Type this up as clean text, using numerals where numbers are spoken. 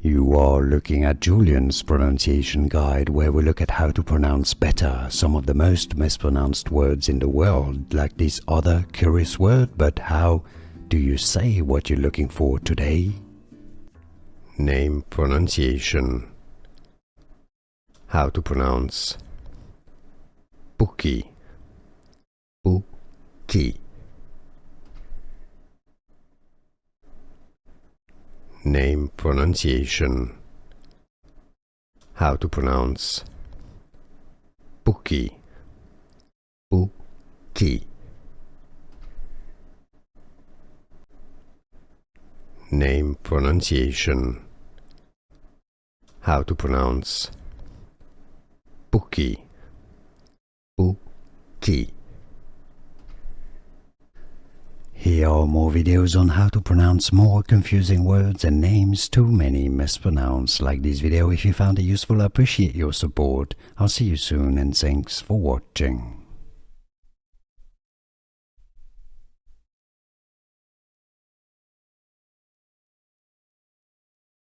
You are looking at Julian's pronunciation guide, where we look at how to pronounce better some of the most mispronounced words in the world, like this other curious word. But how do you say what you're looking for today? Name pronunciation. How to pronounce Bukki. Bukki. Name pronunciation. How to pronounce Bukki. Bukki. Name pronunciation. How to pronounce Bukki. Bukki. Here are more videos on how to pronounce more confusing words and names too many mispronounced. Like this video if you found it useful. I appreciate your support. I'll see you soon and thanks for watching.